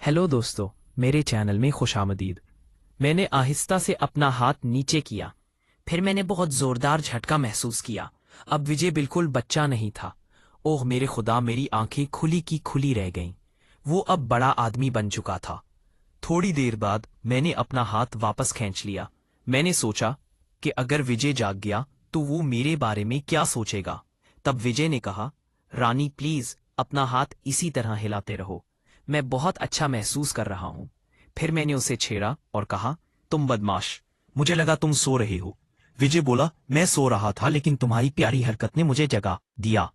Hello दोस्तों, मेरे channel में खुशामदीद। मैंने आहिस्ता से अपना हाथ नीचे किया, फिर मैंने बहुत जोरदार झटका महसूस किया। अब विजय बिल्कुल बच्चा नहीं था। ओह मेरे खुदा, मेरी आंखें खुली की खुली रह गईं। वो अब बड़ा आदमी बन चुका था। थोड़ी देर बाद मैंने अपना हाथ वापस खींच लिया। मैंने सोचा कि अगर विजय जाग गया तो वो मेरे बारे में क्या सोचेगा। तब विजय ने कहा, रानी प्लीज अपना हाथ इसी तरह हिलाते रहो, मैं बहुत अच्छा महसूस कर रहा हूं। फिर मैंने उसे छेड़ा और कहा, तुम बदमाश, मुझे लगा तुम सो रहे हो। विजय बोला, मैं सो रहा था लेकिन तुम्हारी प्यारी हरकत ने मुझे जगा दिया।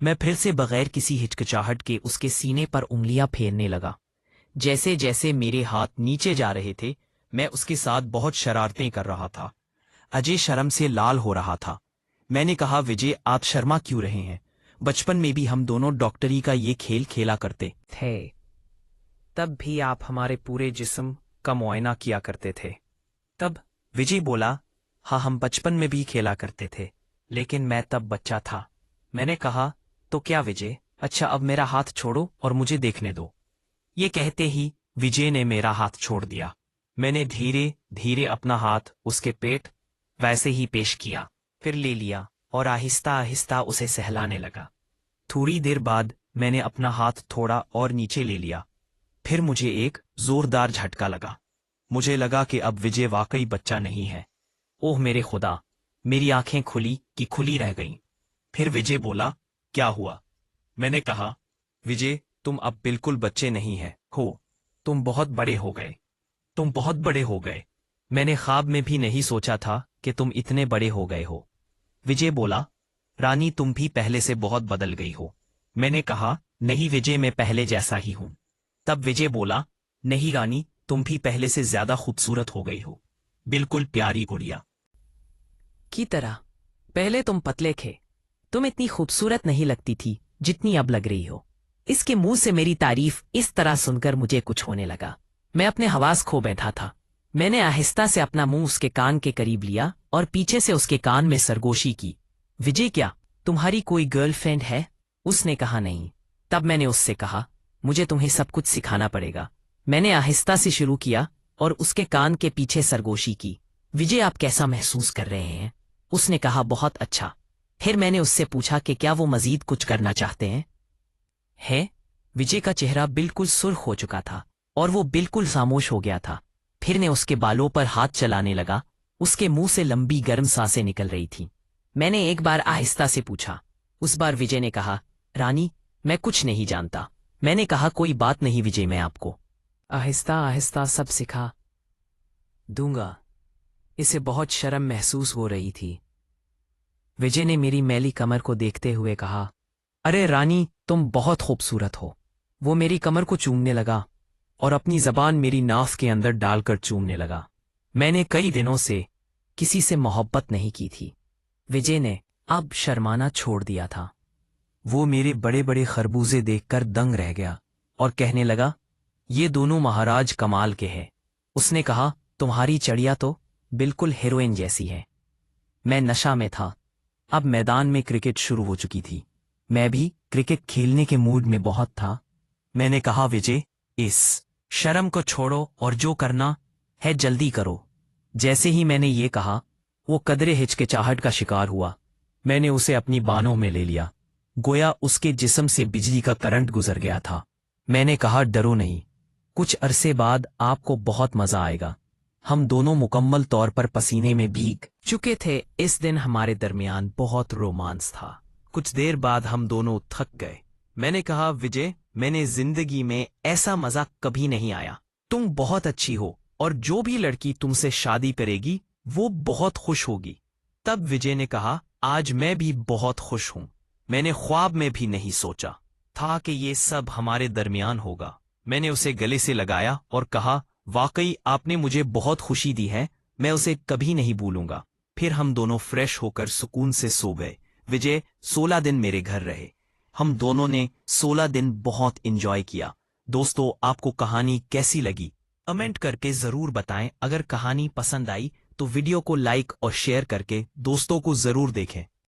मैं फिर से बगैर किसी हिचकिचाहट के उसके सीने पर उंगलियां फेरने लगा। जैसे जैसे मेरे हाथ नीचे जा रहे थे, मैं उसके साथ बहुत शरारतें कर रहा था। अजय शर्म से लाल हो रहा था। मैंने कहा, विजय आप शर्मा क्यों रहे हैं? बचपन में भी हम दोनों डॉक्टरी का ये खेल खेला करते थे। तब भी आप हमारे पूरे जिस्म का मुआयना किया करते थे। तब विजय बोला, हाँ हम बचपन में भी खेला करते थे, लेकिन मैं तब बच्चा था। मैंने कहा, तो क्या विजय? अच्छा अब मेरा हाथ छोड़ो और मुझे देखने दो। ये कहते ही विजय ने मेरा हाथ छोड़ दिया। मैंने धीरे धीरे अपना हाथ उसके पेट वैसे ही पेश किया, फिर ले लिया और आहिस्ता आहिस्ता उसे सहलाने लगा। थोड़ी देर बाद मैंने अपना हाथ थोड़ा और नीचे ले लिया। फिर मुझे एक जोरदार झटका लगा। मुझे लगा कि अब विजय वाकई बच्चा नहीं है। ओह मेरे खुदा, मेरी आंखें खुली की खुली रह गईं। फिर विजय बोला, क्या हुआ? मैंने कहा, विजय तुम अब बिल्कुल बच्चे नहीं हैं हो, तुम बहुत बड़े हो गए। तुम बहुत बड़े हो गए। मैंने ख्वाब में भी नहीं सोचा था कि तुम इतने बड़े हो गए हो। विजय बोला, रानी तुम भी पहले से बहुत बदल गई हो। मैंने कहा, नहीं विजय मैं पहले जैसा ही हूं। तब विजय बोला, नहीं रानी तुम भी पहले से ज्यादा खूबसूरत हो गई हो, बिल्कुल प्यारी गुड़िया की तरह। पहले तुम पतले थे, तुम इतनी खूबसूरत नहीं लगती थी जितनी अब लग रही हो। इसके मुंह से मेरी तारीफ इस तरह सुनकर मुझे कुछ होने लगा। मैं अपने हवास खो बैठा था। मैंने आहिस्ता से अपना मुंह उसके कान के करीब लिया और पीछे से उसके कान में सरगोशी की। विजय क्या तुम्हारी कोई गर्लफ्रेंड है? उसने कहा, नहीं। तब मैंने उससे कहा, मुझे तुम्हें सब कुछ सिखाना पड़ेगा। मैंने आहिस्ता से शुरू किया और उसके कान के पीछे सरगोशी की। विजय आप कैसा महसूस कर रहे हैं? उसने कहा, बहुत अच्छा। फिर मैंने उससे पूछा कि क्या वो मजीद कुछ करना चाहते हैं? है? विजय का चेहरा बिल्कुल सुर्ख हो चुका था और वो बिल्कुल खामोश हो गया था। फिर ने उसके बालों पर हाथ चलाने लगा। उसके मुंह से लंबी गर्म सांसें निकल रही थीं। मैंने एक बार आहिस्ता से पूछा। उस बार विजय ने कहा, रानी मैं कुछ नहीं जानता। मैंने कहा, कोई बात नहीं विजय, मैं आपको आहिस्ता आहिस्ता सब सिखा दूंगा। इसे बहुत शर्म महसूस हो रही थी। विजय ने मेरी मैली कमर को देखते हुए कहा, अरे रानी तुम बहुत खूबसूरत हो। वो मेरी कमर को चूमने लगा और अपनी जबान मेरी नाक के अंदर डालकर चूमने लगा। मैंने कई दिनों से किसी से मोहब्बत नहीं की थी। विजय ने अब शर्माना छोड़ दिया था। वो मेरे बड़े बड़े खरबूजे देखकर दंग रह गया और कहने लगा, ये दोनों महाराज कमाल के हैं। उसने कहा, तुम्हारी चड़िया तो बिल्कुल हीरोइन जैसी है। मैं नशा में था। अब मैदान में क्रिकेट शुरू हो चुकी थी। मैं भी क्रिकेट खेलने के मूड में बहुत था। मैंने कहा, विजय इस शर्म को छोड़ो और जो करना है जल्दी करो। जैसे ही मैंने ये कहा, वो कदरे हिचकिचाहट का शिकार हुआ। मैंने उसे अपनी बाहों में ले लिया, गोया उसके जिस्म से बिजली का करंट गुजर गया था। मैंने कहा, डरो नहीं, कुछ अरसे बाद आपको बहुत मजा आएगा। हम दोनों मुकम्मल तौर पर पसीने में भीग चुके थे। इस दिन हमारे दरमियान बहुत रोमांस था। कुछ देर बाद हम दोनों थक गए। मैंने कहा, विजय मैंने जिंदगी में ऐसा मजा कभी नहीं आया। तुम बहुत अच्छी हो और जो भी लड़की तुमसे शादी करेगी वो बहुत खुश होगी। तब विजय ने कहा, आज मैं भी बहुत खुश हूं। मैंने ख्वाब में भी नहीं सोचा था कि ये सब हमारे दरमियान होगा। मैंने उसे गले से लगाया और कहा, वाकई आपने मुझे बहुत खुशी दी है, मैं उसे कभी नहीं भूलूंगा। फिर हम दोनों फ्रेश होकर सुकून से सो गए। विजय 16 दिन मेरे घर रहे। हम दोनों ने 16 दिन बहुत एंजॉय किया। दोस्तों आपको कहानी कैसी लगी कमेंट करके जरूर बताएं। अगर कहानी पसंद आई तो वीडियो को लाइक और शेयर करके दोस्तों को जरूर देखें।